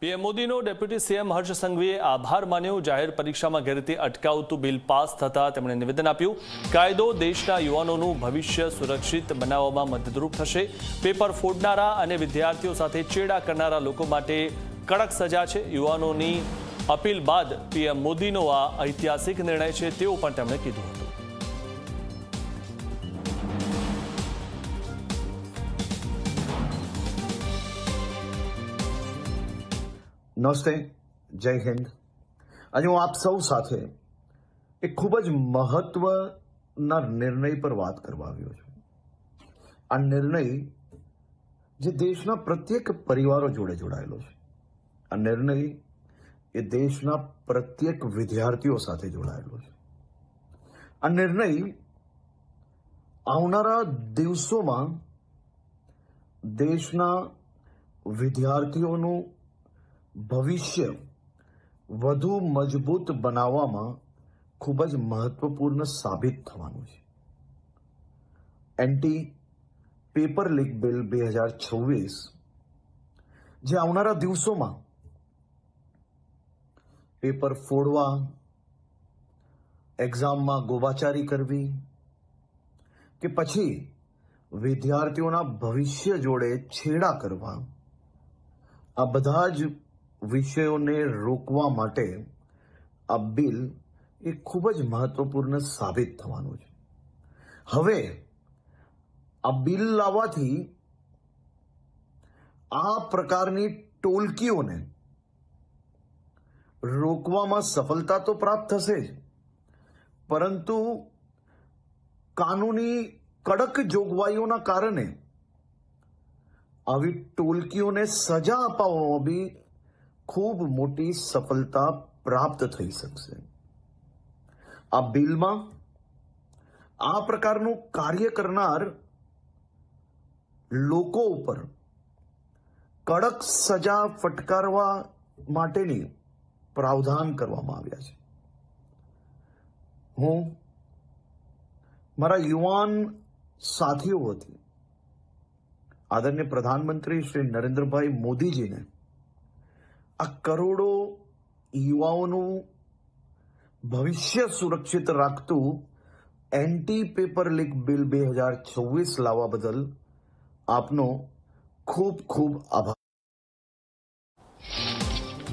PM મોદીનો deputy CM હર્ષ સંઘવીએ આભાર માન્યો। જાહેર પરીક્ષામાં ગેરરીતિ અટકાવતું બિલ પાસ થતા તેમણે નિવેદન આપ્યું। કાયદો દેશના યુવાનોનું ભવિષ્ય સુરક્ષિત બનાવવામાં મદદરૂપ થશે। પેપર ફોડનારા અને વિદ્યાર્થીઓ સાથે ચેડા કરનારા લોકો માટે કડક સજા છે। યુવાનોની અપીલ બાદ પીએમ મોદીનો આ ઐતિહાસિક નિર્ણય છે તેવું પણ તેમણે કીધું હતું। નમસ્તે, જય હિન્દ। આજે હું આપ સૌ સાથે એક ખૂબ જ મહત્વના નિર્ણય પર વાત કરવા આવ્યો છું। આ નિર્ણય જે દેશના પ્રત્યેક પરિવારો જોડે જોડાયેલો છે। આ નિર્ણય એ દેશના પ્રત્યેક વિદ્યાર્થીઓ સાથે જોડાયેલો છે। આ નિર્ણય આવનારા દિવસોમાં દેશના વિદ્યાર્થીઓનું ભવિષ્ય વધુ મજબૂત બનાવવામાં ખૂબ જ મહત્વપૂર્ણ સાબિત થવાનું છે। એન્ટી પેપર લીક બિલ 2026 જે આવનારા દિવસોમાં પેપર ફોડવા, એક્ઝામમાં ગોબાચારી કરવી કે પછી વિદ્યાર્થીઓના ભવિષ્ય જોડે છેડા કરવા, આ બધા જ વિષયોને રોકવા માટે આ બિલ એ ખૂબ જ મહત્વપૂર્ણ સાબિત થવાનું છે। હવે આ બિલ લાવવાથી આ પ્રકારની ટોલકીઓને રોકવામાં સફળતા તો પ્રાપ્ત થશે જ, પરંતુ કાનૂની કડક જોગવાઈઓના કારણે આવી ટોલકીઓને સજા અપાવવામાં બી ખૂબ મોટી સફળતા પ્રાપ્ત થઈ શકશે। આ બિલમાં આ પ્રકારનું કાર્ય કરનાર લોકો ઉપર કડક સજા ફટકારવા માટેની પ્રાવધાન કરવામાં આવ્યા છે। હું મારા યુવાન સાથીઓ વતી આદરણીય પ્રધાનમંત્રી શ્રી નરેન્દ્રભાઈ મોદીજીને આ કરોડો યુવાઓનું ભવિષ્ય સુરક્ષિત રાખતું એન્ટી પેપર લીક બિલ 2026 લાવવા બદલ આપનો ખૂબ ખૂબ આભાર।